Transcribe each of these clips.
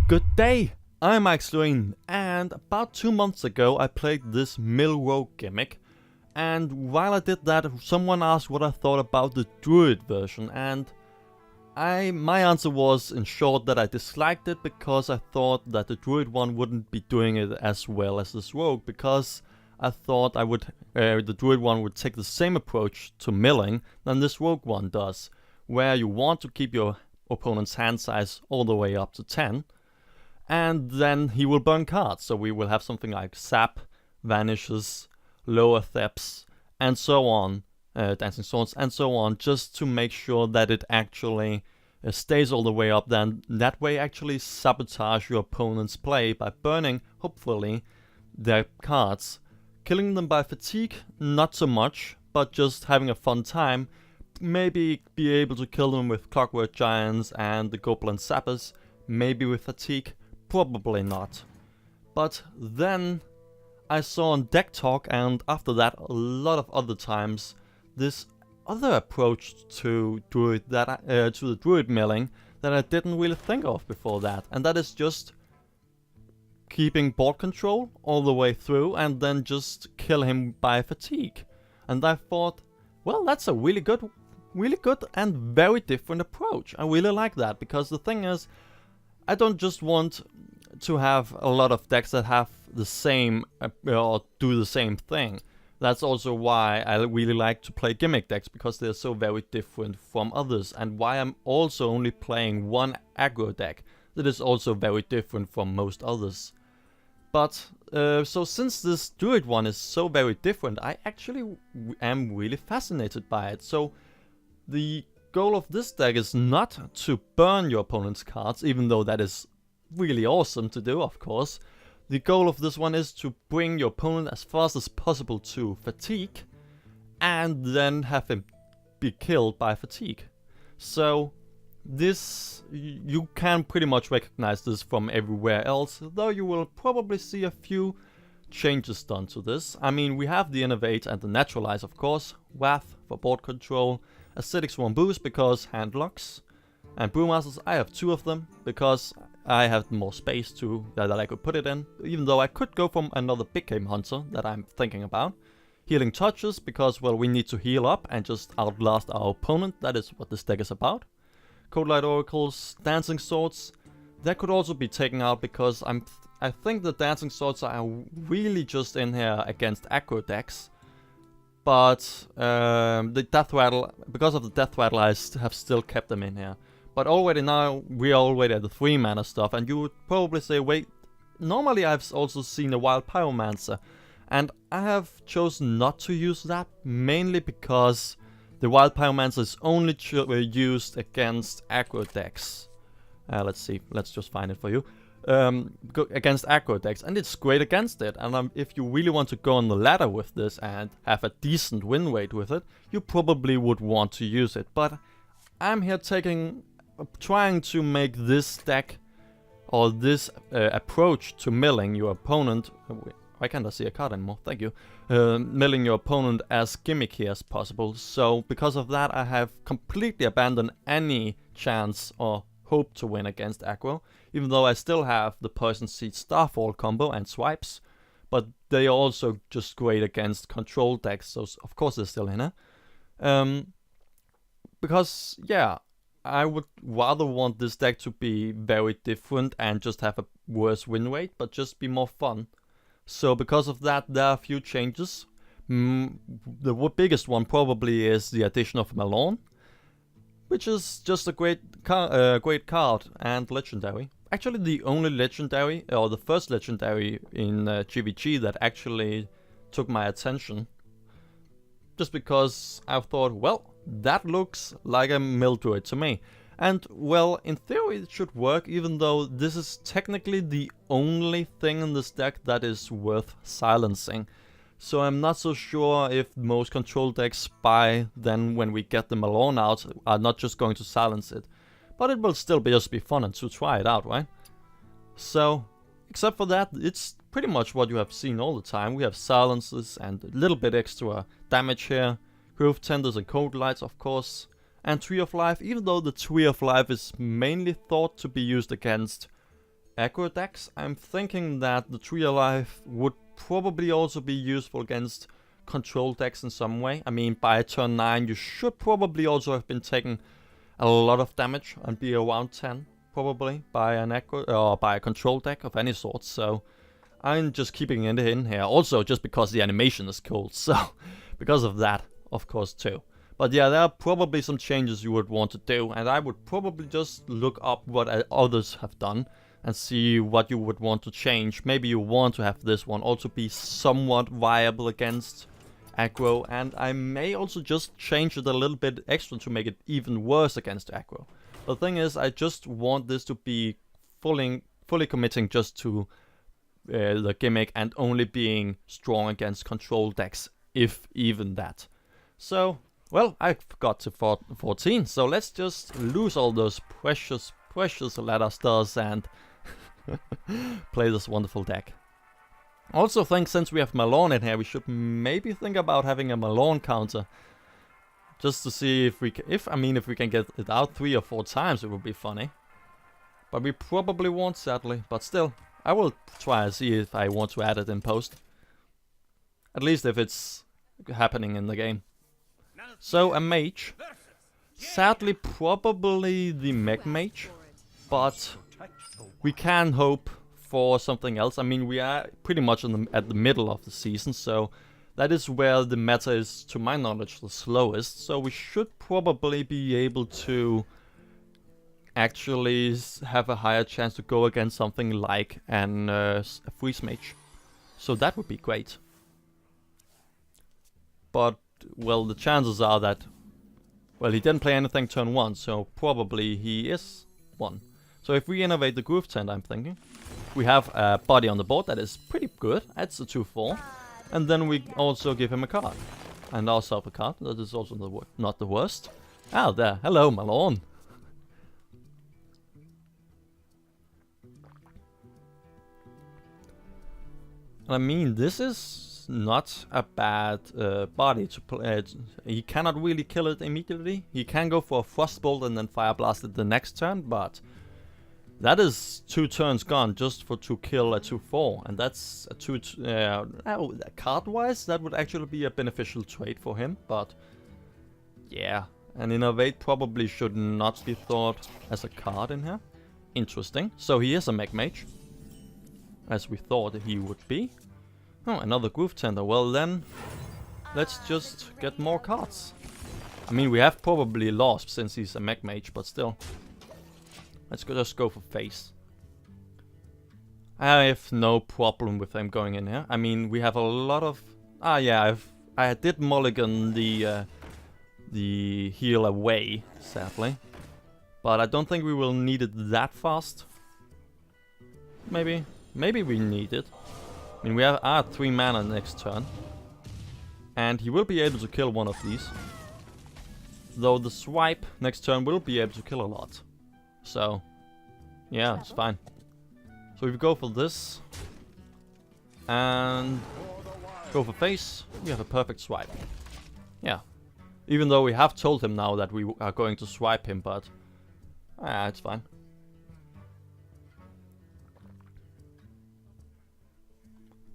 Good day, I'm Ikslorin, and about 2 months ago I played this mill rogue gimmick, and while I did that someone asked what I thought about the Druid version, and my answer was in short that I disliked it because I thought that the Druid one wouldn't be doing it as well as this rogue, because I thought the Druid one would take the same approach to milling than this rogue one does, where you want to keep your opponent's hand size all the way up to 10, and then he will burn cards. So we will have something like Sap, Vanishes, Lower Thepes, and so on, Dancing Swords, and so on, just to make sure that it actually stays all the way up. Then that way actually sabotage your opponent's play by burning, hopefully, their cards. Killing them by fatigue, not so much, but just having a fun time. Maybe be able to kill them with Clockwork Giants and the Goblin Sappers, maybe with fatigue. Probably not. But then I saw on Deck Talk, and after that a lot of other times, this other approach to Druid to the Druid milling that I didn't really think of before that, and that is just keeping board control all the way through and then just kill him by fatigue. And I thought, well, that's a really good and very different approach. I really like that, because the thing is, I don't just want to have a lot of decks that have the same or do the same thing. That's also why I really like to play gimmick decks, because they're so very different from others, and why I'm also only playing one aggro deck that is also very different from most others. But so since this Druid one is so very different, I actually am really fascinated by it. So the goal of this deck is not to burn your opponent's cards, even though that is really awesome to do, of course. The goal of this one is to bring your opponent as fast as possible to fatigue, and then have him be killed by fatigue. So this, you can pretty much recognize this from everywhere else, though you will probably see a few changes done to this. I mean, we have the Innovate and the Naturalize, of course, Wrath for board control, Acidic Swarm Boost because hand locks, and Brewmasters, I have 2 of them because I have more space that I could put it in, even though I could go for another big game hunter that I'm thinking about. Healing Touches because, well, we need to heal up and just outlast our opponent. That is what this deck is about. Cold Light Oracles, Dancing Swords, that could also be taken out because I think the Dancing Swords are really just in here against aggro decks. But the Death Rattle, because of the Death Rattle, I have still kept them in here. But already now, we are already at the 3 mana stuff, and you would probably say, wait, normally I've also seen a Wild Pyromancer, and I have chosen not to use that, mainly because the Wild Pyromancer is only used against aggro decks. Let's see, let's just find it for you. Against aggro decks, and it's great against it. And if you really want to go on the ladder with this and have a decent win rate with it, you probably would want to use it. But I'm here trying to make this deck, or this approach to milling your opponent, why can't I see a card anymore? Thank you. Milling your opponent as gimmicky as possible. So because of that, I have completely abandoned any chance or hope to win against aggro, even though I still have the Poison Seed Starfall combo and swipes, but they are also just great against control decks, so of course they're still in it. Because, yeah, I would rather want this deck to be very different and just have a worse win rate, but just be more fun. So because of that, there are a few changes. The biggest one probably is the addition of Malorne, which is just a great card and legendary. Actually the only legendary, or the first legendary in GvG that actually took my attention. Just because I thought, well, that looks like a mill druid to me. And, well, in theory it should work, even though this is technically the only thing in this deck that is worth silencing. So I'm not so sure if most control decks by then, when we get the Malorne out, are not just going to silence it. But it will still just be fun and to try it out, right? So, except for that, it's pretty much what you have seen all the time. We have silences and a little bit extra damage here. Growth Tenders and Cold Lights, of course. And Tree of Life, even though the Tree of Life is mainly thought to be used against aggro decks, I'm thinking that the 3 Alive would probably also be useful against control decks in some way. I mean, by turn 9 you should probably also have been taking a lot of damage and be around 10 probably by an aggro or by a control deck of any sort, so I'm just keeping it in here. Also just because the animation is cool, so because of that, of course, too. But yeah, there are probably some changes you would want to do, and I would probably just look up what others have done and see what you would want to change. Maybe you want to have this one also be somewhat viable against aggro, and I may also just change it a little bit extra to make it even worse against aggro. The thing is, I just want this to be fully committing just to the gimmick and only being strong against control decks, if even that. So, well, I got to 14, so let's just lose all those precious ladder stars and play this wonderful deck. Also think, since we have Malorn in here, we should maybe think about having a Malorn counter. Just to see if we can, if we can get it out 3 or 4 times, it would be funny. But we probably won't, sadly. But still, I will try and see if I want to add it in post. At least if it's happening in the game. So, a mage. Sadly, probably the mech mage. But we can hope for something else. I mean, we are pretty much at the middle of the season, so that is where the meta is, to my knowledge, the slowest. So we should probably be able to actually have a higher chance to go against something like a freeze mage. So that would be great. But, well, the chances are that, well, he didn't play anything turn 1, so probably he is 1. So if we innovate the groove tent, I'm thinking, we have a body on the board that is pretty good. That's a 2/4. And then we also give him a card. And ourselves a card. That is also not the worst. Ah, there. Hello, Malorn. I mean, this is not a bad body to play. He cannot really kill it immediately. He can go for a Frostbolt and then Fire Blast it the next turn, but that is 2 turns gone just to kill a 2/4, and that's a card-wise, that would actually be a beneficial trade for him, but yeah, an Innovate probably should not be thought as a card in here. Interesting. So he is a mech mage, as we thought he would be. Oh, another Groove Tender. Well then, let's just get more cards. I mean, we have probably lost since he's a mech mage, but still. Let's just go for face. I have no problem with him going in here. I mean, we have a lot of... Ah, yeah, I did mulligan the heal away, sadly. But I don't think we will need it that fast. Maybe we need it. I mean, we have 3 mana next turn. And he will be able to kill one of these. Though the swipe next turn will be able to kill a lot. So, yeah, it's fine. So if we go for this and go for face, we have a perfect swipe. Yeah. Even though we have told him now that we are going to swipe him, but it's fine.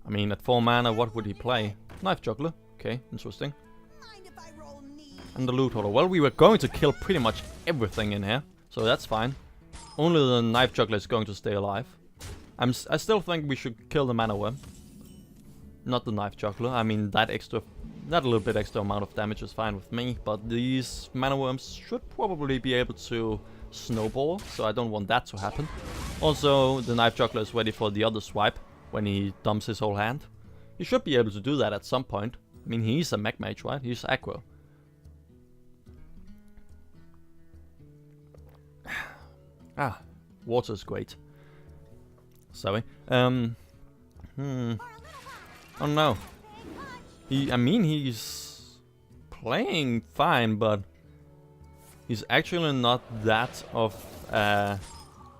I mean, at 4 mana, what would he play? Knife Juggler. Okay, interesting. And the Loot Holder. Well, we were going to kill pretty much everything in here, so that's fine. Only the Knife Juggler is going to stay alive. I still think we should kill the Mana Worm. Not the Knife Juggler. I mean, that little bit extra amount of damage is fine with me. But these Mana Worms should probably be able to snowball, so I don't want that to happen. Also, the Knife Juggler is ready for the other swipe when he dumps his whole hand. He should be able to do that at some point. I mean, he's a mech mage, right? He's aggro. Water is great. Sorry. Oh no. I mean, he's playing fine, but he's actually not that of...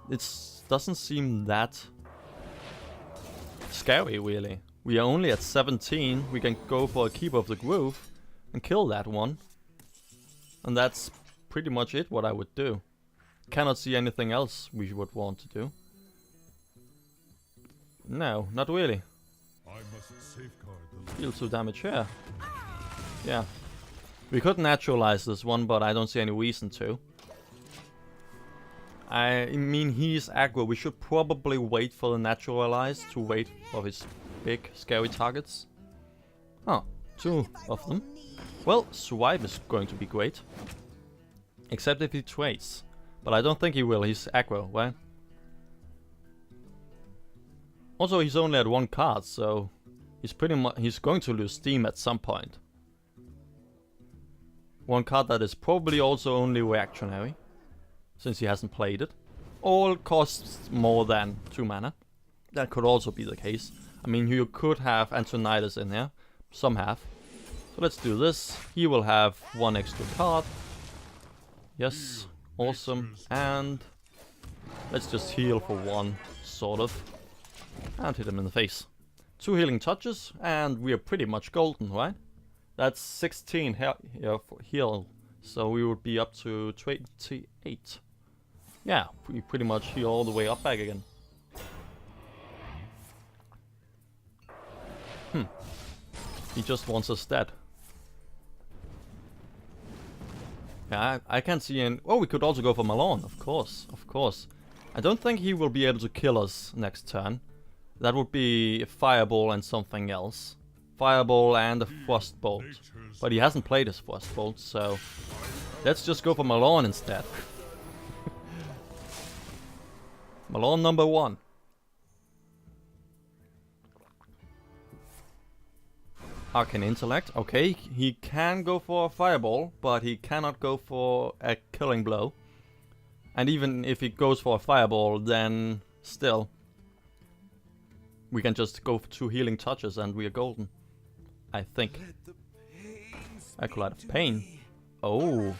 it doesn't seem that scary, really. We are only at 17. We can go for a Keeper of the Groove and kill that one. And that's pretty much it, what I would do. Cannot see anything else we would want to do. No, not really. I must safeguard the Deal 2 damage here. Yeah. We could naturalize this one, but I don't see any reason to. I mean, he's aggro. We should probably wait for the naturalize to wait for his big, scary targets. Oh, 2 of them. Well, swipe is going to be great. Except if he trades. But I don't think he will. He's aggro, right? Also, he's only at 1 card, so he's going to lose steam at some point. 1 card that is probably also only reactionary, since he hasn't played it. All costs more than 2 mana. That could also be the case. I mean, you could have Antonidas in here. Some have. So let's do this. He will have 1 extra card. Yes, awesome. And let's just heal for 1, sort of. And hit him in the face. 2 healing touches, and we are pretty much golden, right? That's 16 heal, so we would be up to 28. Yeah, we pretty much heal all the way up back again. He just wants us dead. Yeah, I can't see any... Oh, we could also go for Malone, of course, of course. I don't think he will be able to kill us next turn. That would be a Fireball and something else. Fireball and a Frostbolt. But he hasn't played his Frostbolt, so... Let's just go for Malone instead. Malone number 1. Arcane Intellect. Okay, he can go for a Fireball, but he cannot go for a Killing Blow. And even if he goes for a Fireball, then still... We can just go for 2 healing touches and we are golden. I think. Acolyte of Pain. Oh.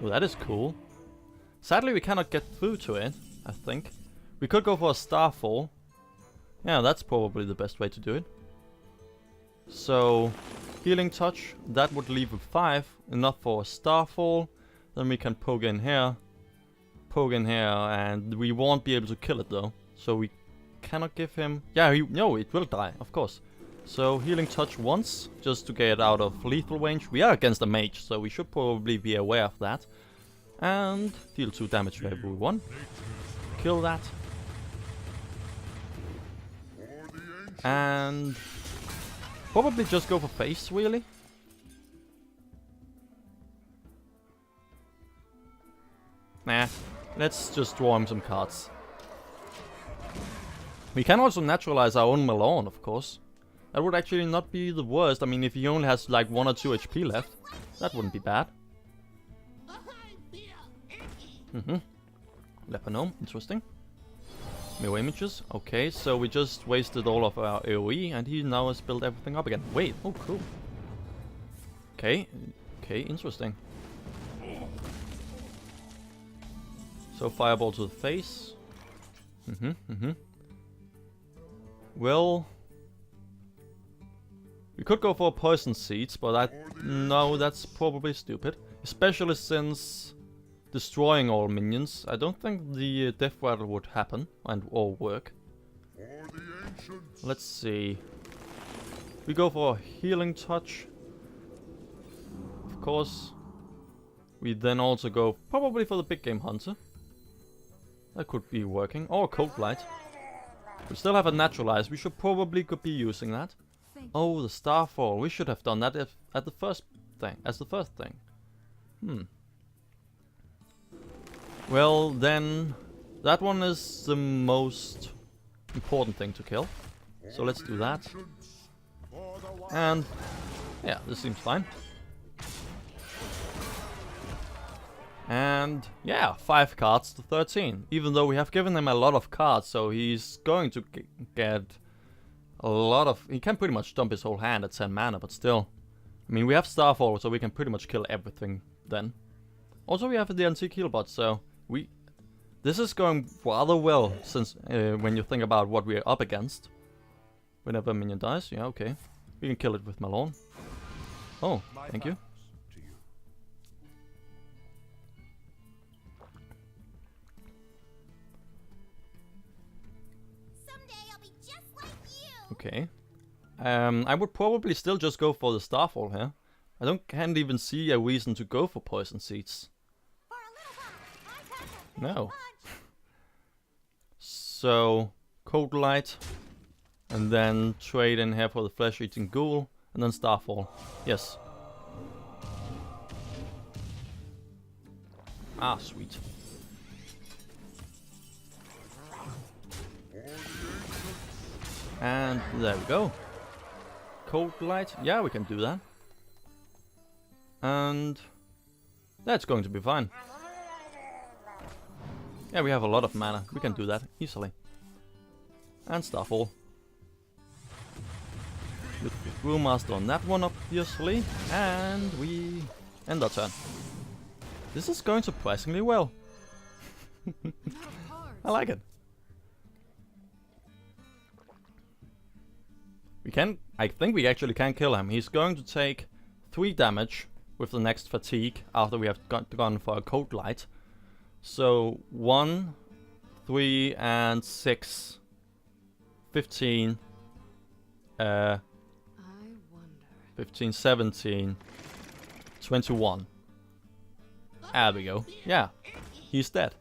Well, that is cool. Sadly, we cannot get through to it, I think. We could go for a Starfall. Yeah, that's probably the best way to do it. So, healing touch, that would leave a 5. Enough for a Starfall. Then we can poke in here. Poke in here, and we won't be able to kill it though. So we cannot give him... Yeah, no, it will die, of course. So healing touch once, just to get out of lethal range. We are against a mage, so we should probably be aware of that. And deal 2 damage to everyone. Kill that. And probably just go for face, really. Nah, let's just draw him some cards. We can also naturalize our own Malone, of course. That would actually not be the worst. I mean, if he only has like 1 or 2 HP left, that wouldn't be bad. Leper Gnome, interesting. Mirror images, okay, so we just wasted all of our AoE and he now has built everything up again. Wait, oh cool. Okay, interesting. So Fireball to the face. Well, we could go for Poison Seeds, but no, that's probably stupid. Especially since destroying all minions, I don't think the Death Rattle would happen or work. Let's see. We go for Healing Touch. Of course. We then also go probably for the Big Game Hunter. That could be working. Or Cold Light. We still have a Naturalize. We should probably could be using that. Oh, the Starfall. We should have done that at the first thing. As the first thing. Well, then that one is the most important thing to kill. So let's do that. And yeah, this seems fine. And yeah, 5 cards to 13. Even though we have given him a lot of cards, so he's going to get a lot of... He can pretty much dump his whole hand at 10 mana, but still. I mean, we have Starfall, so we can pretty much kill everything then. Also, we have the Antique Healbot, so this is going rather well, since when you think about what we're up against. Whenever a minion dies, yeah, okay. We can kill it with Malone. Oh, thank you. Okay. I would probably still just go for the Starfall here. Can't even see a reason to go for Poison Seeds. No. So, Cold Light, and then trade in here for the Flesh Eating Ghoul, and then Starfall. Yes. Ah, sweet. And there we go. Cold Light, yeah, we can do that. And that's going to be fine. Yeah, we have a lot of mana. We can do that easily. And Starfall. With the Brewmaster on that one, obviously. And we end our turn. This is going surprisingly well. I like it. I think we actually can kill him. He's going to take 3 damage with the next fatigue after we have gone for a Cold Light. So 1, 3, and 6, 15, 15, 17, 21. There we go. Yeah, he's dead.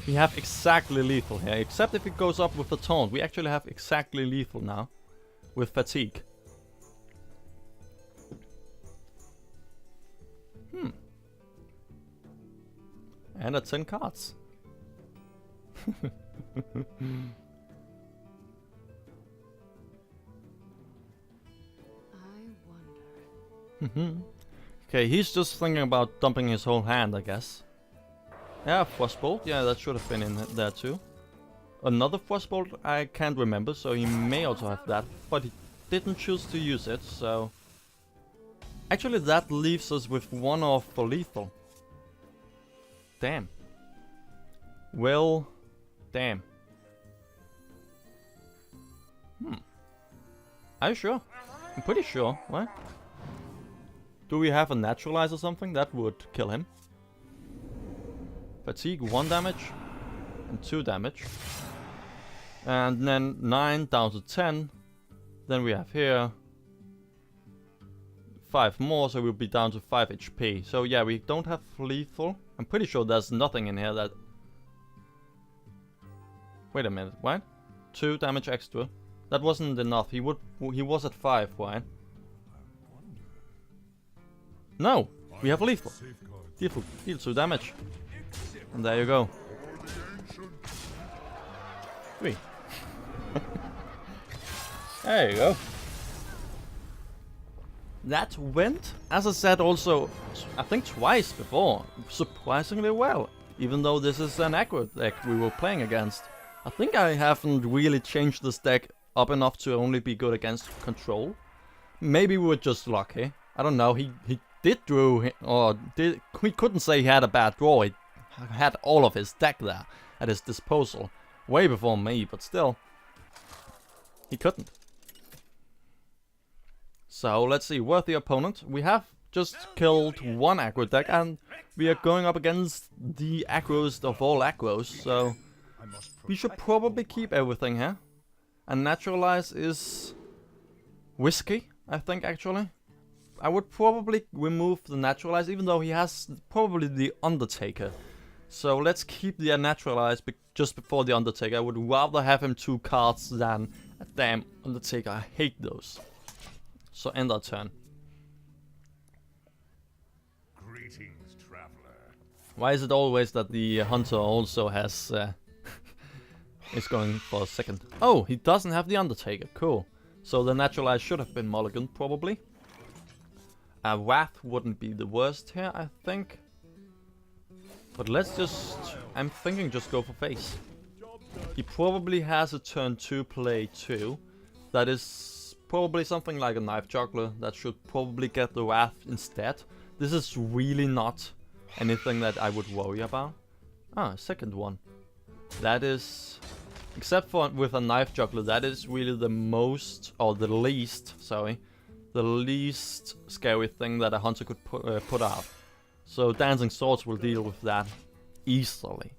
We have exactly lethal here, except if it goes up with the taunt. We actually have exactly lethal now, with fatigue. And at 10 cards. Okay, he's just thinking about dumping his whole hand, I guess. Yeah, Frostbolt. Yeah, that should have been in there too. Another Frostbolt I can't remember, so he may also have that. But he didn't choose to use it, so... Actually, that leaves us with 1 off for lethal. Damn. Well, damn. Are you sure? I'm pretty sure, right? Do we have a Naturalize or something? That would kill him. Fatigue 1 damage and 2 damage. And then 9 down to 10. Then we have here 5 more, so we'll be down to 5 HP. So yeah, we don't have lethal. I'm pretty sure there's nothing in here that... Wait a minute, what? 2 damage extra. That wasn't enough. He was at 5, right? No! We have lethal. Lethal deals 2 damage. And there you go. 3. There you go. That went, as I said also, I think twice before, surprisingly well. Even though this is an aggro deck we were playing against. I think I haven't really changed this deck up enough to only be good against control. Maybe we were just lucky. I don't know, he did draw, we couldn't say he had a bad draw. He had all of his deck there at his disposal. Way before me, but still. He couldn't. So, let's see, worthy opponent. We have just killed 1 aggro deck, and we are going up against the aggroest of all aggros, so we should probably keep everything here. And Naturalize is risky, I think, actually. I would probably remove the Naturalize, even though he has probably the Undertaker. So let's keep the Naturalize just before the Undertaker. I would rather have him 2 cards than a damn Undertaker. I hate those. So end our turn. Greetings, traveler. Why is it always that the Hunter also has... is going for a second? Oh, he doesn't have the Undertaker. Cool. So the Naturalize should have been mulligan, probably. Wrath wouldn't be the worst here, I think. But let's just... I'm thinking just go for face. He probably has a turn 2 play too. That is probably something like a Knife Juggler that should probably get the Wrath instead. This is really not anything that I would worry about. Ah, second one. That is... Except for with a Knife Juggler, that is really the most... Or the least, sorry. The least scary thing that a Hunter could put out. So Dancing Swords will deal with that easily.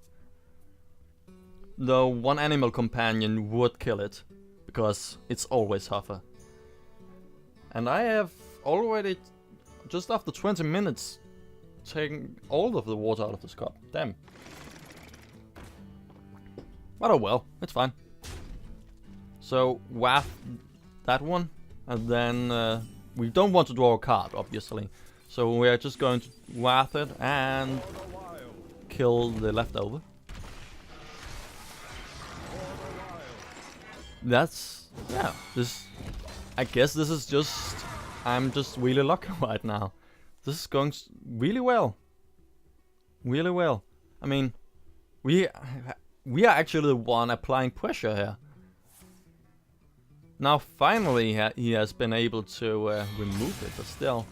though one animal companion would kill it, because it's always Huffer. And I have already, just after 20 minutes, taken all of the water out of this cup. Damn. But oh well, it's fine. So, waft that one, and then we don't want to draw a card, obviously. So we are just going to waft it and kill the leftover. That's, yeah, this, I guess this is just, I'm just really lucky right now. This is going really well. Really well. I mean, we are actually the one applying pressure here. Now finally he has been able to remove it, but still.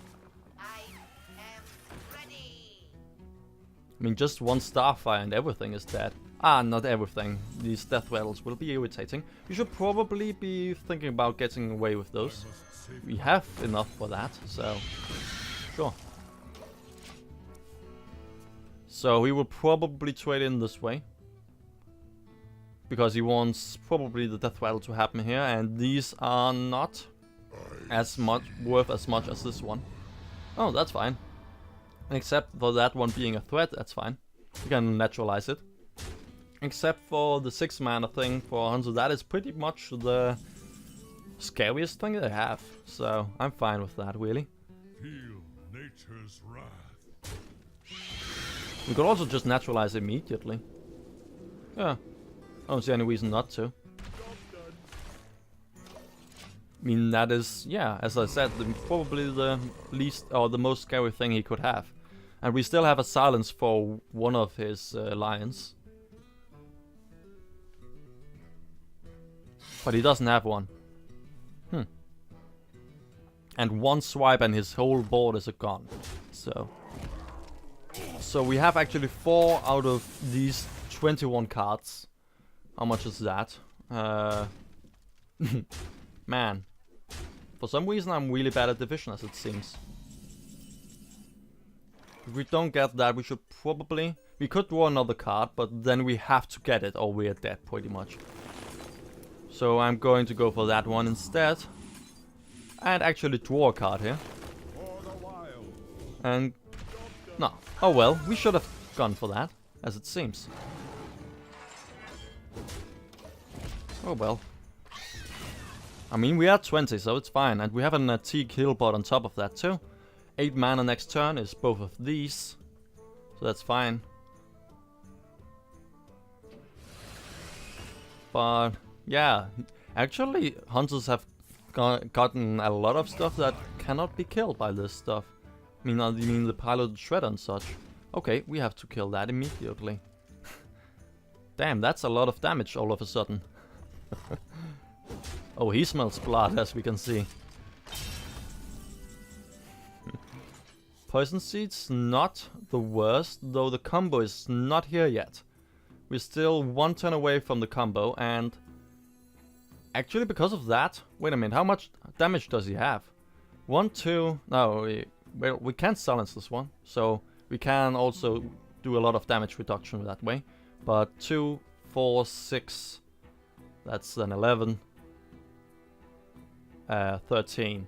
I am ready. I mean, just one Starfire and everything is dead. Ah, not everything. These death rattles will be irritating. We should probably be thinking about getting away with those. We have enough for that, so sure. So he will probably trade in this way, because he wants probably the death rattle to happen here, and these are not as much worth as much as this one. Oh, that's fine. Except for that one being a threat, that's fine. You can naturalize it. Except for the 6 mana thing for Hanzo, that is pretty much the scariest thing they have. So I'm fine with that, really. Feel nature's wrath. We could also just naturalize immediately. Yeah, I don't see any reason not to. I mean, that is, yeah, as I said, probably the least or the most scary thing he could have. And we still have a silence for one of his lions. But he doesn't have one. And one swipe and his whole board is gone. So we have actually 4 out of these 21 cards. How much is that? Man. For some reason I'm really bad at division, as it seems. If we don't get that, we should probably... We could draw another card, but then we have to get it or we're dead, pretty much. So I'm going to go for that one instead. And actually draw a card here. And... no. Oh well, we should have gone for that, as it seems. Oh well. I mean, we are 20, so it's fine. And we have an antique heal bot on top of that too. 8 mana next turn is both of these. So that's fine. But, yeah. Actually, hunters have gotten a lot of stuff that cannot be killed by this stuff. I mean, you mean the pilot shredder and such. Okay, we have to kill that immediately. Damn, that's a lot of damage all of a sudden. Oh, he smells blood, as we can see. Poison Seed's not the worst, though the combo is not here yet. We're still 1 turn away from the combo, and... actually, because of that... Wait a minute, how much damage does he have? 1, 2... No, we can't silence this one, so we can also do a lot of damage reduction that way. But 2, 4, 6... That's an 11. 13.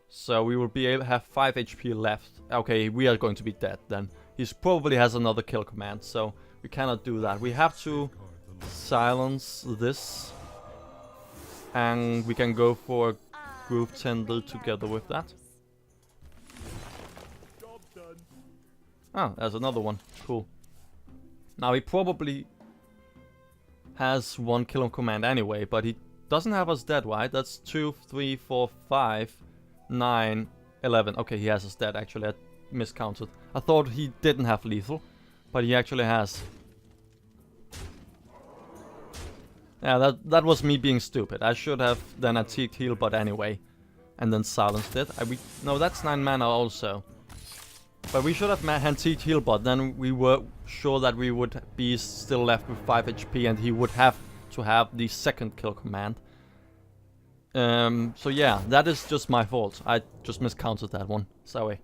So we will be able to have 5 HP left. Okay, we are going to be dead then. He probably has another kill command, so we cannot do that. We have to silence this. And we can go for a Groove Tender together with that. Oh, there's another one. Cool. Now he probably has 1 kill command anyway, but he doesn't have us dead, right? That's 2, 3, 4, 5, 9, 11. Okay, he has us dead, actually. I miscounted. I thought he didn't have lethal, but he actually has. Yeah, that was me being stupid. I should have done a antique heal bot anyway, and then silenced it. No, that's 9 mana also. But we should have antique heal bot, then we were sure that we would be still left with 5 HP and he would have to have the second kill command. So yeah, that is just my fault. I just miscounted that one. Sorry.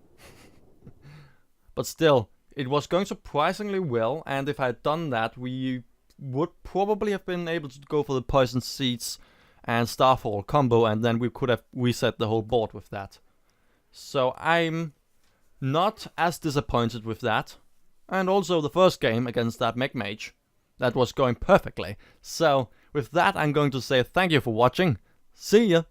But still, it was going surprisingly well, and if I had done that, we would probably have been able to go for the Poison Seeds and Starfall combo, and then we could have reset the whole board with that. So I'm not as disappointed with that. And also the first game against that Mech Mage, that was going perfectly. So with that, I'm going to say thank you for watching. See ya!